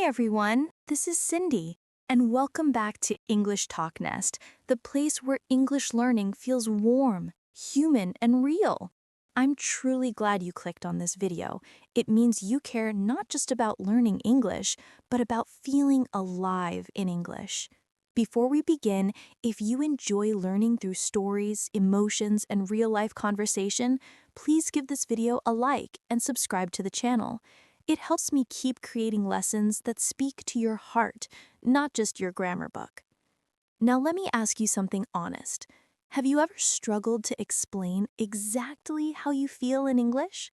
everyone, this is Cindy, and welcome back to English TalkNest, the place where English learning feels warm, human, and real. I'm truly glad you clicked on this video. It means you care not just about learning English, but about feeling alive in English. Before we begin, if you enjoy learning through stories, emotions, and real-life conversation, please give this video a like and subscribe to the channel. It helps me keep creating lessons that speak to your heart, not just your grammar book. Now let me ask you something honest. Have you ever struggled to explain exactly how you feel in English?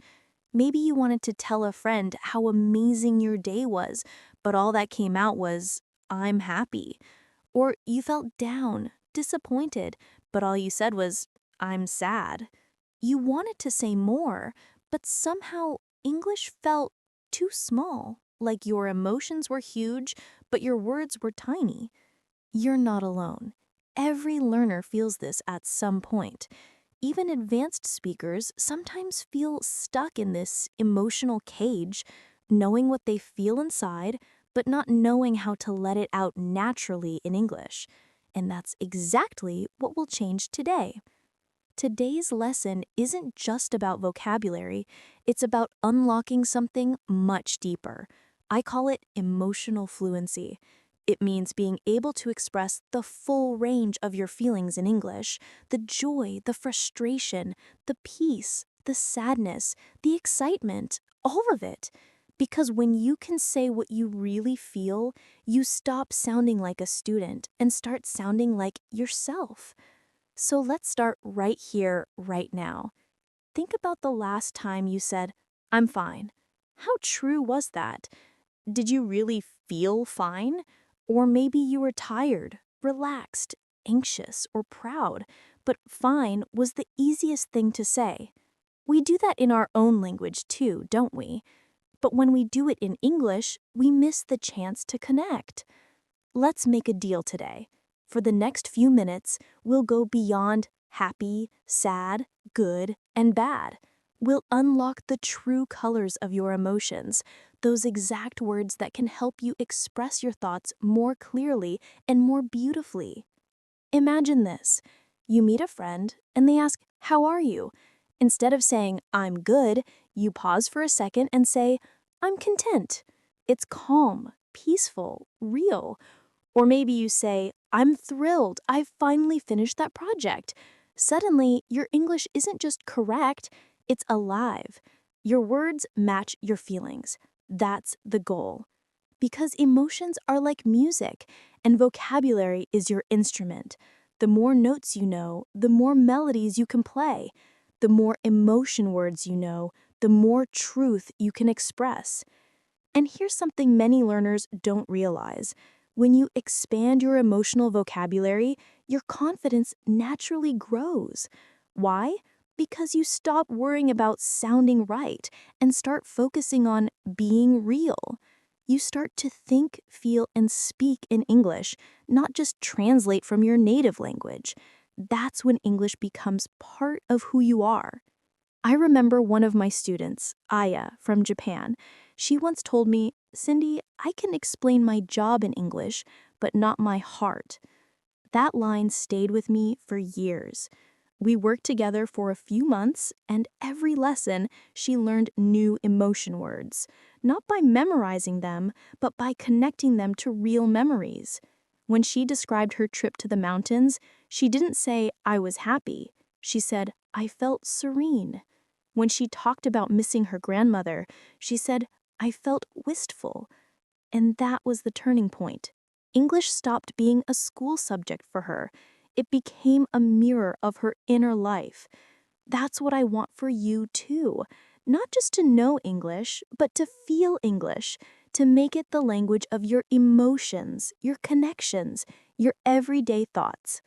Maybe you wanted to tell a friend how amazing your day was, but all that came out was, "I'm happy." Or you felt down, disappointed, but all you said was, "I'm sad." You wanted to say more, but somehow English felt too small, like your emotions were huge, but your words were tiny. You're not alone. Every learner feels this at some point. Even advanced speakers sometimes feel stuck in this emotional cage, knowing what they feel inside, but not knowing how to let it out naturally in English. And that's exactly what will change today. Today's lesson isn't just about vocabulary, it's about unlocking something much deeper. I call it emotional fluency. It means being able to express the full range of your feelings in English, the joy, the frustration, the peace, the sadness, the excitement, all of it. Because when you can say what you really feel, you stop sounding like a student and start sounding like yourself. So let's start right here, right now. Think about the last time you said, "I'm fine." How true was that? Did you really feel fine? Or maybe you were tired, relaxed, anxious, or proud, but fine was the easiest thing to say. We do that in our own language too, don't we? But when we do it in English, we miss the chance to connect. Let's make a deal today. For the next few minutes, we'll go beyond happy, sad, good, and bad. We'll unlock the true colors of your emotions, those exact words that can help you express your thoughts more clearly and more beautifully. Imagine this. You meet a friend and they ask, "How are you?" Instead of saying, "I'm good," you pause for a second and say, "I'm content." It's calm, peaceful, real. Or maybe you say, "I'm thrilled, I've finally finished that project." Suddenly, your English isn't just correct, it's alive. Your words match your feelings. That's the goal. Because emotions are like music, and vocabulary is your instrument. The more notes you know, the more melodies you can play. The more emotion words you know, the more truth you can express. And here's something many learners don't realize. When you expand your emotional vocabulary, your confidence naturally grows. Why? Because you stop worrying about sounding right and start focusing on being real. You start to think, feel, and speak in English, not just translate from your native language. That's when English becomes part of who you are. I remember one of my students, Aya, from Japan. She once told me, "Cindy, I can explain my job in English, but not my heart." That line stayed with me for years. We worked together for a few months, and every lesson, she learned new emotion words, not by memorizing them, but by connecting them to real memories. When she described her trip to the mountains, she didn't say, "I was happy." She said, "I felt serene." When she talked about missing her grandmother, she said, "I felt wistful." And that was the turning point. English stopped being a school subject for her. It became a mirror of her inner life. That's what I want for you too. Not just to know English, but to feel English, to make it the language of your emotions, your connections, your everyday thoughts.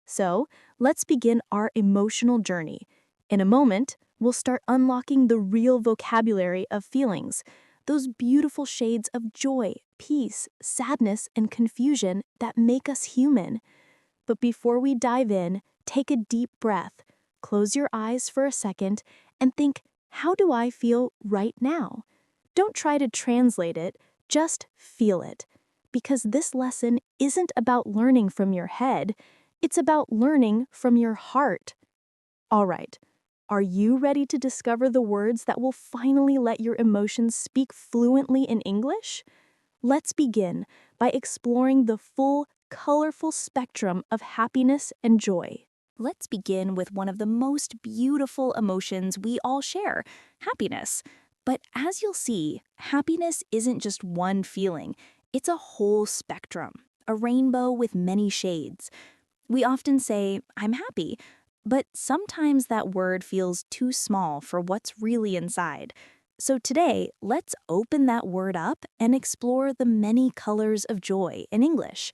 So, let's begin our emotional journey. In a moment, we'll start unlocking the real vocabulary of feelings, those beautiful shades of joy, peace, sadness, and confusion that make us human. But before we dive in, take a deep breath, close your eyes for a second, and think, how do I feel right now? Don't try to translate it, Just feel it, because this lesson isn't about learning from your head, it's about learning from your heart. All right, are you ready to discover the words that will finally let your emotions speak fluently in English? Let's begin by exploring the full, colorful spectrum of happiness and joy. Let's begin with one of the most beautiful emotions we all share, happiness. But as you'll see, happiness isn't just one feeling, it's a whole spectrum, a rainbow with many shades. We often say, I'm happy, but sometimes that word feels too small for what's really inside. So today, let's open that word up and explore the many colors of joy in English.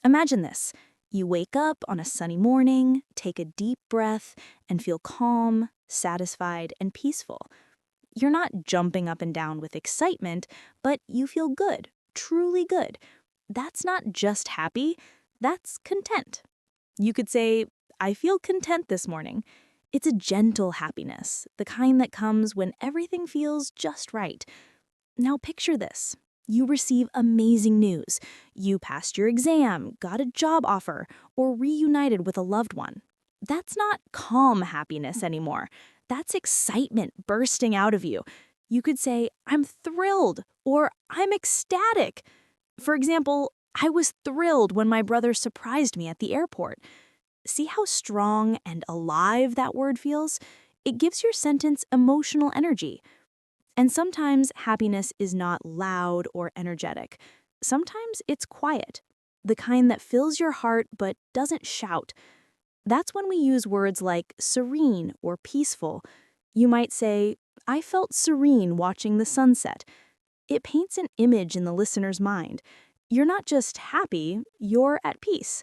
Imagine this. You wake up on a sunny morning, take a deep breath, and feel calm, satisfied, and peaceful. You're not jumping up and down with excitement, but you feel good, truly good. That's not just happy, that's content. You could say, I feel content this morning. It's a gentle happiness, the kind that comes when everything feels just right. Now picture this. You receive amazing news. You passed your exam, got a job offer, or reunited with a loved one. That's not calm happiness anymore. That's excitement bursting out of you. You could say, I'm thrilled, or I'm ecstatic. For example, I was thrilled when my brother surprised me at the airport. See how strong and alive that word feels? It gives your sentence emotional energy. And sometimes happiness is not loud or energetic. Sometimes it's quiet, the kind that fills your heart but doesn't shout. That's when we use words like serene or peaceful. You might say, I felt serene watching the sunset. It paints an image in the listener's mind. You're not just happy, you're at peace.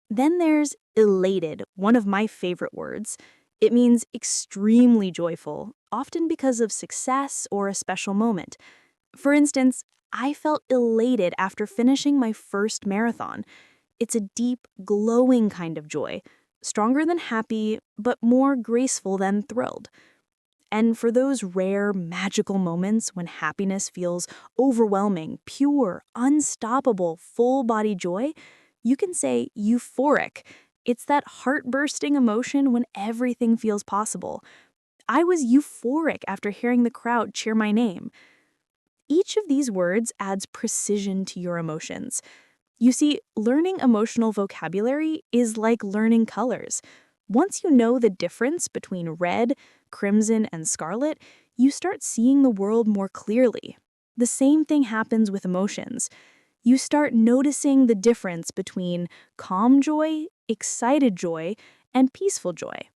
Then there's elated, one of my favorite words. It means extremely joyful, often because of success or a special moment. For instance, I felt elated after finishing my first marathon. It's a deep, glowing kind of joy, stronger than happy, but more graceful than thrilled. And for those rare, magical moments when happiness feels overwhelming, pure, unstoppable, full-body joy, you can say euphoric. It's that heart-bursting emotion when everything feels possible. I was euphoric after hearing the crowd cheer my name. Each of these words adds precision to your emotions. You see, learning emotional vocabulary is like learning colors. Once you know the difference between red, crimson, and scarlet, you start seeing the world more clearly. The same thing happens with emotions. You start noticing the difference between calm joy, excited joy, and peaceful joy.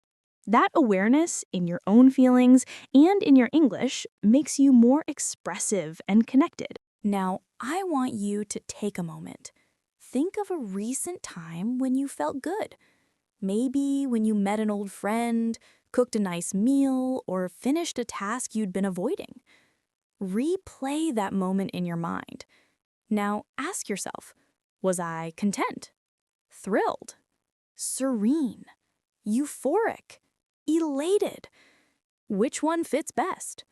That awareness in your own feelings and in your English makes you more expressive and connected. Now, I want you to take a moment. Think of a recent time when you felt good. Maybe when you met an old friend, cooked a nice meal, or finished a task you'd been avoiding. Replay that moment in your mind. Now ask yourself, was I content, thrilled, serene, euphoric, elated? Which one fits best?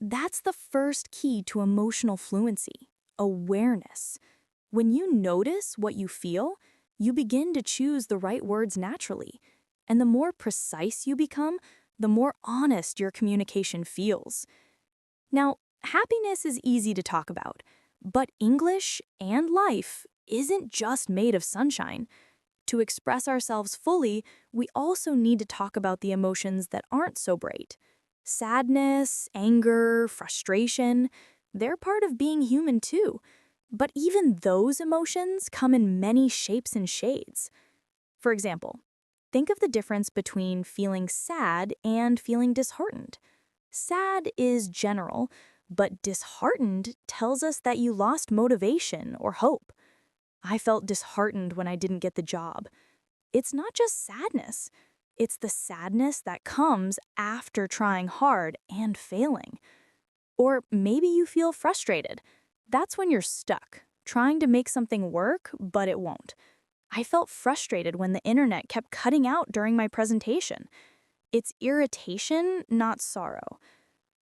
That's the first key to emotional fluency, awareness. When you notice what you feel, you begin to choose the right words naturally. And the more precise you become, the more honest your communication feels. Now, happiness is easy to talk about, but English and life isn't just made of sunshine. To express ourselves fully, we also need to talk about the emotions that aren't so bright. Sadness, anger, frustration, they're part of being human too. But even those emotions come in many shapes and shades. For example, think of the difference between feeling sad and feeling disheartened. Sad is general, but disheartened tells us that you lost motivation or hope. I felt disheartened when I didn't get the job. It's not just sadness. It's the sadness that comes after trying hard and failing. Or maybe you feel frustrated. That's when you're stuck, trying to make something work, but it won't. I felt frustrated when the internet kept cutting out during my presentation. It's irritation, not sorrow.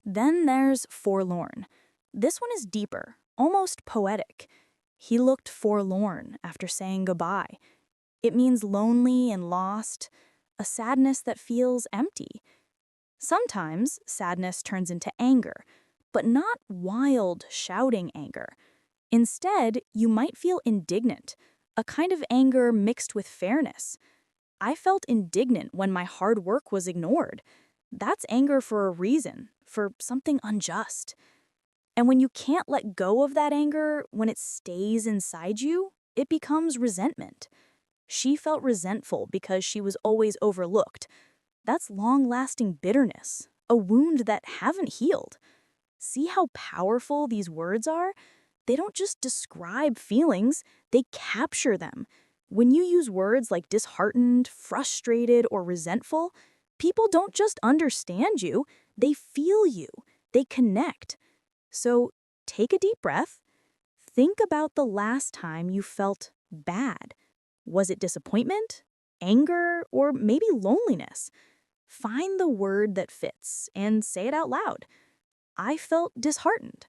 Then there's forlorn. This one is deeper. almost poetic. He looked forlorn after saying goodbye. It means lonely and lost, a sadness that feels empty. Sometimes sadness turns into anger, but not wild, shouting anger. Instead, you might feel indignant, a kind of anger mixed with fairness. I felt indignant when my hard work was ignored. That's anger for a reason, for something unjust. And when you can't let go of that anger, when it stays inside you, it becomes resentment. She felt resentful because she was always overlooked. That's long-lasting bitterness, a wound that hasn't healed. See how powerful these words are? They don't just describe feelings, they capture them. When you use words like disheartened, frustrated, or resentful, people don't just understand you, they feel you, they connect. So take a deep breath. Think about the last time you felt bad. Was it disappointment, anger, or maybe loneliness? Find the word that fits and say it out loud. I felt disheartened.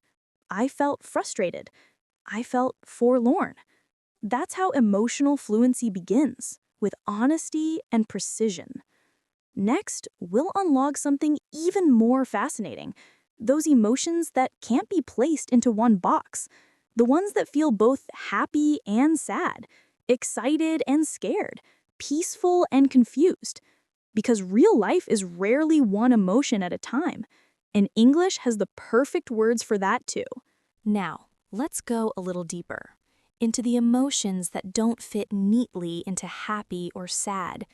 I felt frustrated. I felt forlorn. That's how emotional fluency begins, with honesty and precision. Next, we'll unlock something even more fascinating, those emotions that can't be placed into one box, the ones that feel both happy and sad, excited and scared, peaceful and confused. Because real life is rarely one emotion at a time, and English has the perfect words for that too. Now, let's go a little deeper into the emotions that don't fit neatly into happy or sad.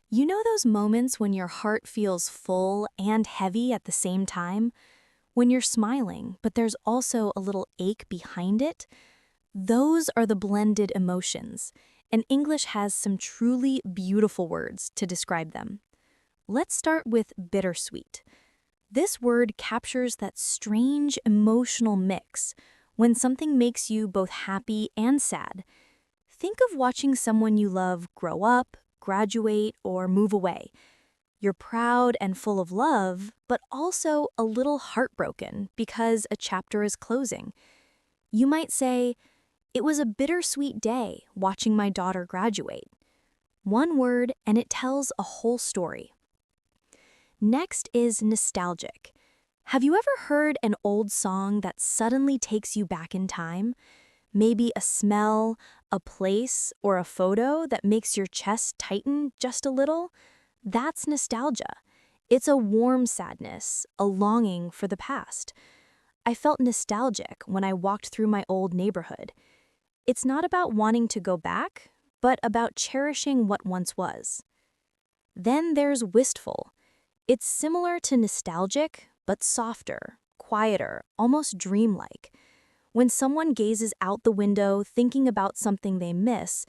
You know those moments when your heart feels full and heavy at the same time? When you're smiling, but there's also a little ache behind it? Those are the blended emotions, and English has some truly beautiful words to describe them. Let's start with bittersweet. This word captures that strange emotional mix when something makes you both happy and sad. Think of watching someone you love grow up, graduate, or move away. You're proud and full of love, but also a little heartbroken because a chapter is closing. You might say, "It was a bittersweet day watching my daughter graduate." One word, and it tells a whole story. Next is nostalgic. Have you ever heard an old song that suddenly takes you back in time? Maybe a smell, a place, or a photo that makes your chest tighten just a little? That's nostalgia. It's a warm sadness, a longing for the past. I felt nostalgic when I walked through my old neighborhood. It's not about wanting to go back, but about cherishing what once was. Then there's wistful. It's similar to nostalgic, but softer, quieter, almost dreamlike. When someone gazes out the window thinking about something they miss,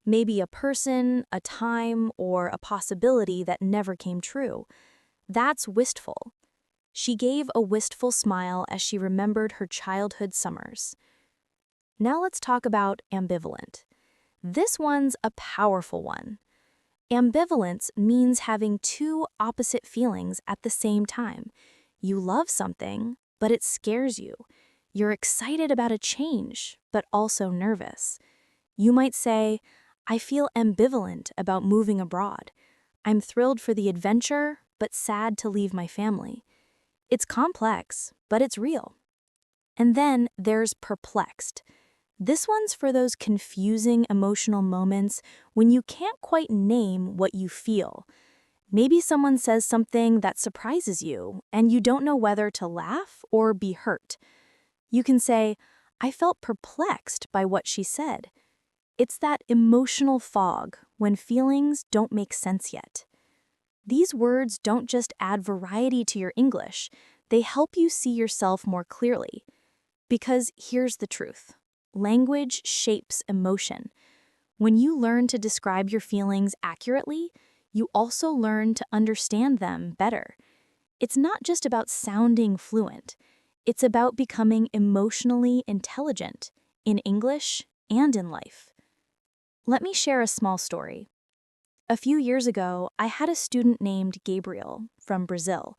maybe a person, a time, or a possibility that never came true, that's wistful. She gave a wistful smile as she remembered her childhood summers. Now let's talk about ambivalent. This one's a powerful one. Ambivalence means having two opposite feelings at the same time. You love something, but it scares you. You're excited about a change, but also nervous. You might say, "I feel ambivalent about moving abroad. I'm thrilled for the adventure, but sad to leave my family." It's complex, but it's real. And then there's perplexed. This one's for those confusing emotional moments when you can't quite name what you feel. Maybe someone says something that surprises you, and you don't know whether to laugh or be hurt. You can say, "I felt perplexed by what she said." It's that emotional fog when feelings don't make sense yet. These words don't just add variety to your English, they help you see yourself more clearly. Because here's the truth. Language shapes emotion. When you learn to describe your feelings accurately, you also learn to understand them better. It's not just about sounding fluent. It's about becoming emotionally intelligent in English and in life. Let me share a small story. A few years ago, I had a student named Gabriel from Brazil.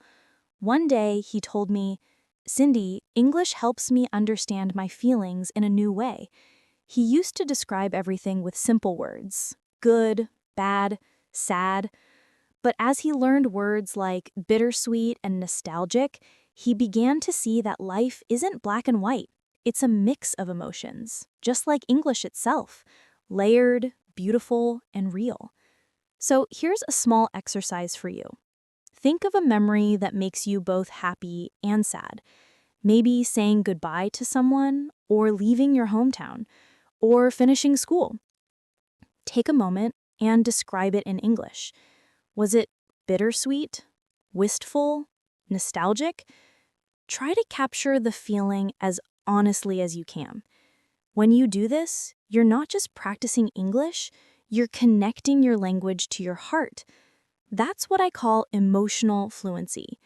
One day, he told me, Cindy, English helps me understand my feelings in a new way. He used to describe everything with simple words good, bad, sad. But as he learned words like bittersweet and nostalgic, he began to see that life isn't black and white. It's a mix of emotions, just like English itself, layered, beautiful, and real. So here's a small exercise for you. Think of a memory that makes you both happy and sad. Maybe saying goodbye to someone, or leaving your hometown, or finishing school. Take a moment and describe it in English. Was it bittersweet, wistful, nostalgic? Try to capture the feeling as honestly as you can. When you do this, you're not just practicing English, you're connecting your language to your heart. That's what I call emotional fluency.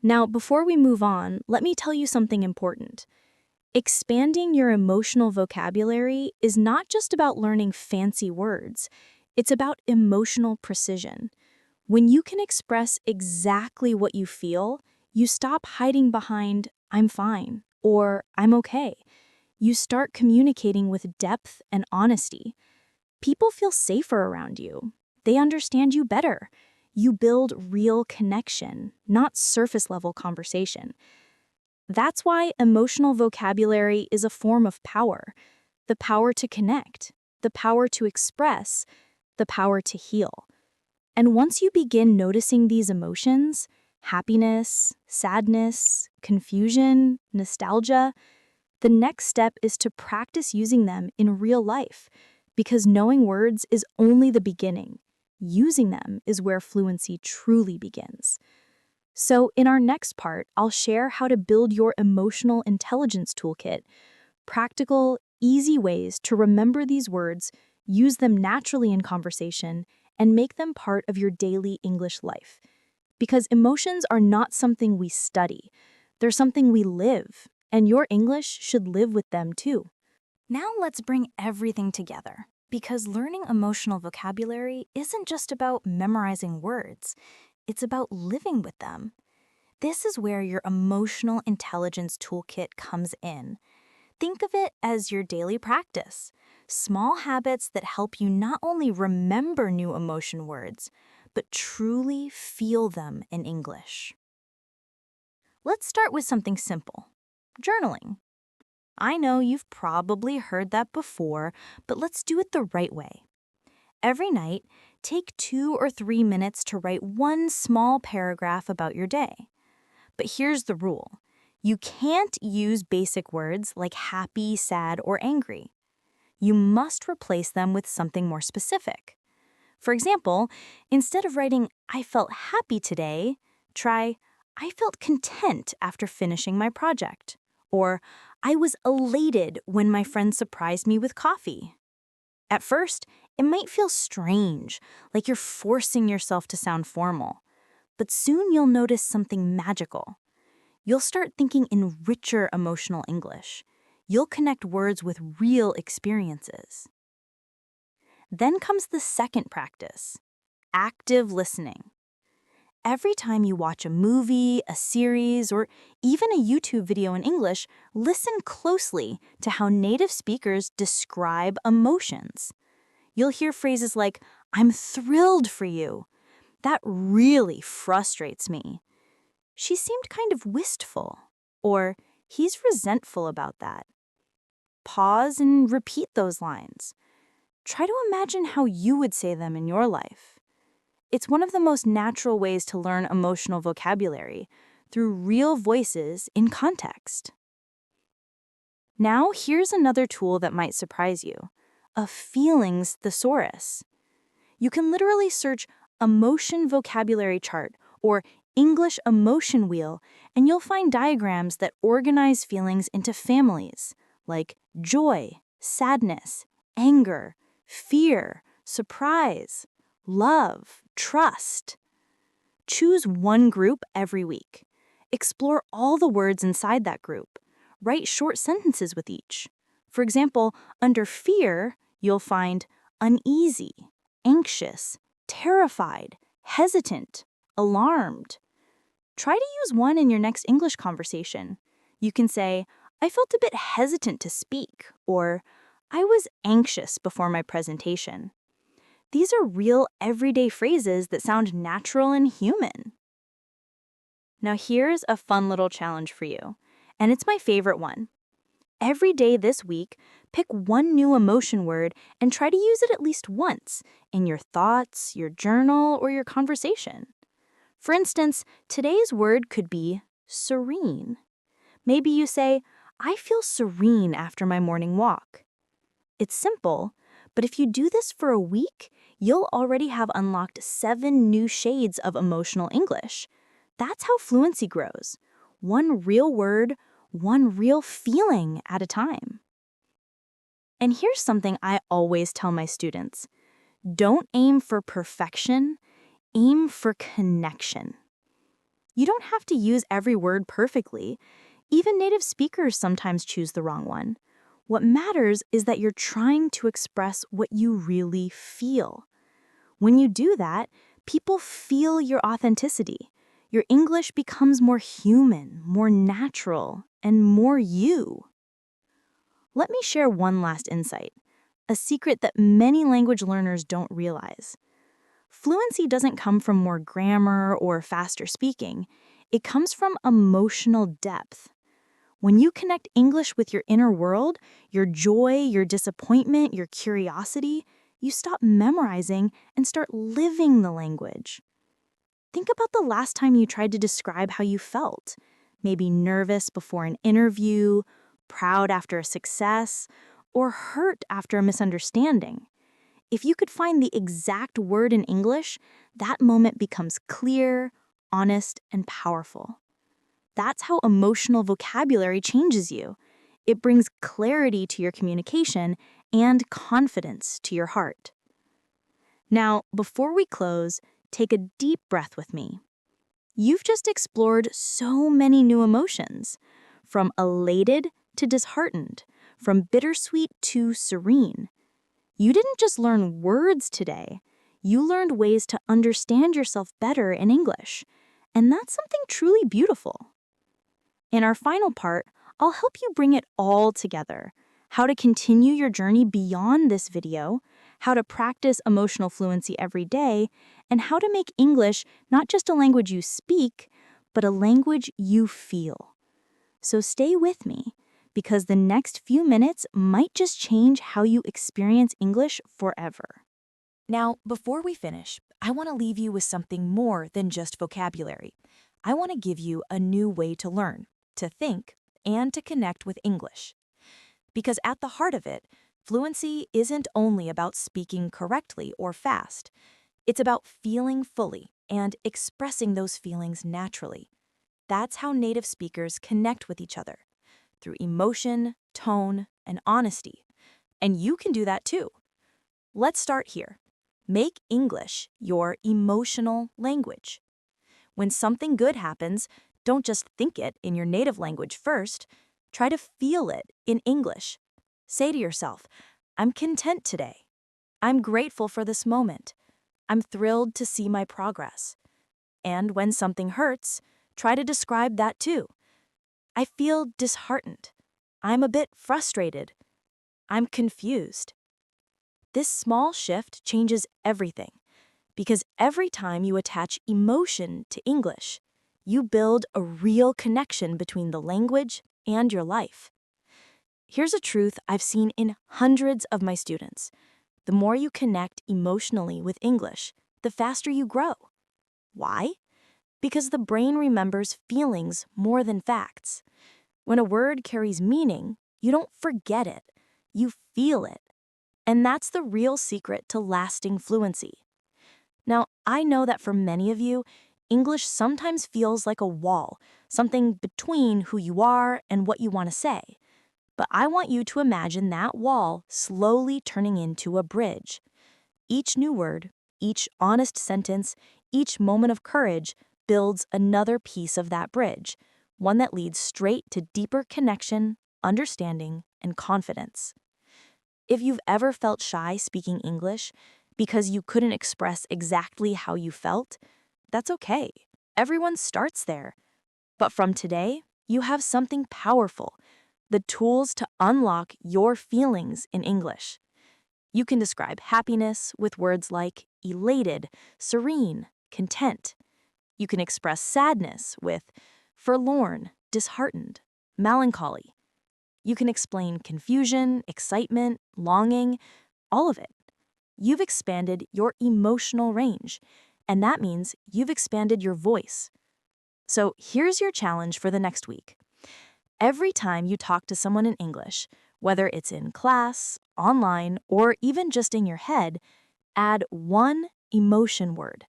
Now, before we move on, let me tell you something important. Expanding your emotional vocabulary is not just about learning fancy words, it's about emotional precision. When you can express exactly what you feel, you stop hiding behind, I'm fine, or I'm okay. You start communicating with depth and honesty. People feel safer around you. They understand you better. You build real connection, not surface-level conversation. That's why emotional vocabulary is a form of power. The power to connect, the power to express, the power to heal. And once you begin noticing these emotions, happiness, sadness, confusion, nostalgia, the next step is to practice using them in real life, because knowing words is only the beginning. Using them is where fluency truly begins. So in our next part, I'll share how to build your emotional intelligence toolkit, practical, easy ways to remember these words, use them naturally in conversation, and make them part of your daily English life. Because emotions are not something we study, they're something we live, and your English should live with them too. Now let's bring everything together, because learning emotional vocabulary isn't just about memorizing words, it's about living with them. This is where your emotional intelligence toolkit comes in. Think of it as your daily practice, small habits that help you not only remember new emotion words, but truly feel them in English. Let's start with something simple, journaling. I know you've probably heard that before, but let's do it the right way. Every night, take 2 or 3 minutes to write one small paragraph about your day. But here's the rule. You can't use basic words like happy, sad, or angry. You must replace them with something more specific. For example, instead of writing, I felt happy today, try, I felt content after finishing my project. Or, I was elated when my friend surprised me with coffee. At first, it might feel strange, like you're forcing yourself to sound formal. But soon you'll notice something magical. You'll start thinking in richer emotional English. You'll connect words with real experiences. Then comes the second practice, active listening. Every time you watch a movie, a series, or even a YouTube video in English, listen closely to how native speakers describe emotions. You'll hear phrases like, I'm thrilled for you. That really frustrates me. She seemed kind of wistful. Or, he's resentful about that. Pause and repeat those lines. Try to imagine how you would say them in your life. It's one of the most natural ways to learn emotional vocabulary, through real voices in context. Now, here's another tool that might surprise you, a feelings thesaurus. You can literally search emotion vocabulary chart or English emotion wheel, and you'll find diagrams that organize feelings into families, like joy, sadness, anger, fear, surprise, love, trust. Choose one group every week. Explore all the words inside that group. Write short sentences with each. For example, under fear, you'll find uneasy, anxious, terrified, hesitant, alarmed. Try to use one in your next English conversation. You can say, I felt a bit hesitant to speak, or I was anxious before my presentation. These are real everyday phrases that sound natural and human. Now here's a fun little challenge for you, and it's my favorite one. Every day this week, pick one new emotion word and try to use it at least once in your thoughts, your journal, or your conversation. For instance, today's word could be serene. Maybe you say, I feel serene after my morning walk. It's simple, but if you do this for a week, you'll already have unlocked 7 new shades of emotional English. That's how fluency grows. One real word, one real feeling at a time. And here's something I always tell my students. Don't aim for perfection, aim for connection. You don't have to use every word perfectly. Even native speakers sometimes choose the wrong one. What matters is that you're trying to express what you really feel. When you do that, people feel your authenticity. Your English becomes more human, more natural, and more you. Let me share one last insight, a secret that many language learners don't realize. Fluency doesn't come from more grammar or faster speaking. It comes from emotional depth. When you connect English with your inner world, your joy, your disappointment, your curiosity, you stop memorizing and start living the language. Think about the last time you tried to describe how you felt. Maybe nervous before an interview, proud after a success, or hurt after a misunderstanding. If you could find the exact word in English, that moment becomes clear, honest, and powerful. That's how emotional vocabulary changes you. It brings clarity to your communication and confidence to your heart. Now, before we close, take a deep breath with me. You've just explored so many new emotions, from elated to disheartened, from bittersweet to serene. You didn't just learn words today, you learned ways to understand yourself better in English, and that's something truly beautiful. In our final part, I'll help you bring it all together. How to continue your journey beyond this video, how to practice emotional fluency every day, and how to make English not just a language you speak, but a language you feel. So stay with me, because the next few minutes might just change how you experience English forever. Now, before we finish, I want to leave you with something more than just vocabulary. I want to give you a new way to learn, to think, and to connect with English. Because at the heart of it, fluency isn't only about speaking correctly or fast. It's about feeling fully and expressing those feelings naturally. That's how native speakers connect with each other, through emotion, tone, and honesty. And you can do that too. Let's start here. Make English your emotional language. When something good happens, don't just think it in your native language first. Try to feel it in English. Say to yourself, I'm content today. I'm grateful for this moment. I'm thrilled to see my progress. And when something hurts, try to describe that too. I feel disheartened. I'm a bit frustrated. I'm confused. This small shift changes everything, because every time you attach emotion to English, you build a real connection between the language and your life. Here's a truth I've seen in hundreds of my students. The more you connect emotionally with English, the faster you grow. Why? Because the brain remembers feelings more than facts. When a word carries meaning, you don't forget it, you feel it. And that's the real secret to lasting fluency. Now, I know that for many of you, English sometimes feels like a wall, something between who you are and what you want to say. But I want you to imagine that wall slowly turning into a bridge. Each new word, each honest sentence, each moment of courage builds another piece of that bridge, one that leads straight to deeper connection, understanding, and confidence. If you've ever felt shy speaking English because you couldn't express exactly how you felt, that's okay. Everyone starts there. But from today, you have something powerful, the tools to unlock your feelings in English. You can describe happiness with words like elated, serene, content. You can express sadness with forlorn, disheartened, melancholy. You can explain confusion, excitement, longing, all of it. You've expanded your emotional range, and that means you've expanded your voice. So here's your challenge for the next week. Every time you talk to someone in English, whether it's in class, online, or even just in your head, add one emotion word.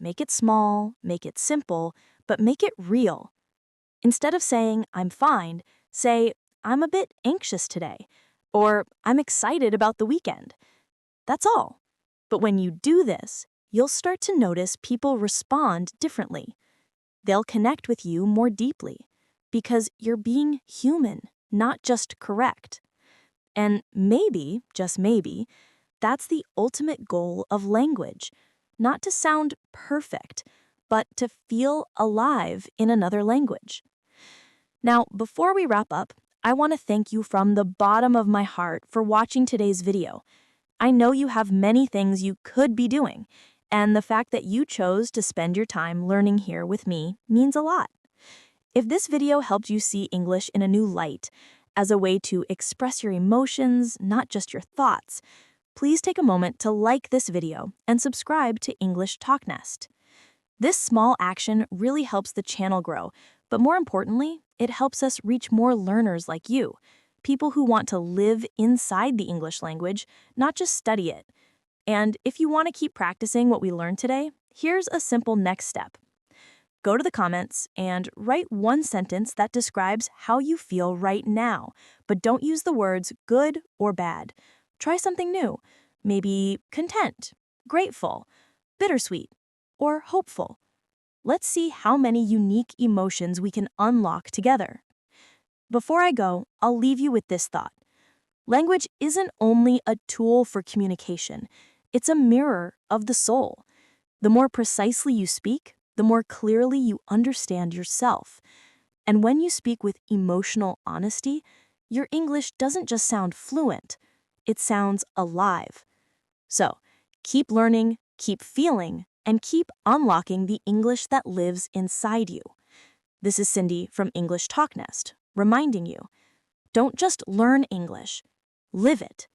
Make it small, make it simple, but make it real. Instead of saying, I'm fine, say, I'm a bit anxious today, or I'm excited about the weekend. That's all. But when you do this, you'll start to notice people respond differently. They'll connect with you more deeply because you're being human, not just correct. And maybe, just maybe, that's the ultimate goal of language, not to sound perfect, but to feel alive in another language. Now, before we wrap up, I want to thank you from the bottom of my heart for watching today's video. I know you have many things you could be doing, and the fact that you chose to spend your time learning here with me means a lot. If this video helped you see English in a new light, as a way to express your emotions, not just your thoughts, please take a moment to like this video and subscribe to English TalkNest. This small action really helps the channel grow, but more importantly, it helps us reach more learners like you, people who want to live inside the English language, not just study it. And if you want to keep practicing what we learned today, here's a simple next step. Go to the comments and write one sentence that describes how you feel right now, but don't use the words good or bad. Try something new, maybe content, grateful, bittersweet, or hopeful. Let's see how many unique emotions we can unlock together. Before I go, I'll leave you with this thought. Language isn't only a tool for communication, it's a mirror of the soul. The more precisely you speak, the more clearly you understand yourself. And when you speak with emotional honesty, your English doesn't just sound fluent, it sounds alive. So, keep learning, keep feeling, and keep unlocking the English that lives inside you. This is Cindy from English TalkNest, reminding you, don't just learn English, live it.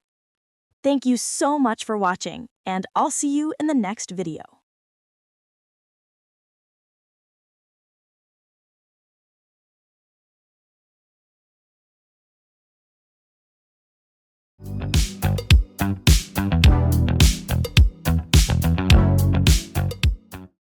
Thank you so much for watching, and I'll see you in the next video.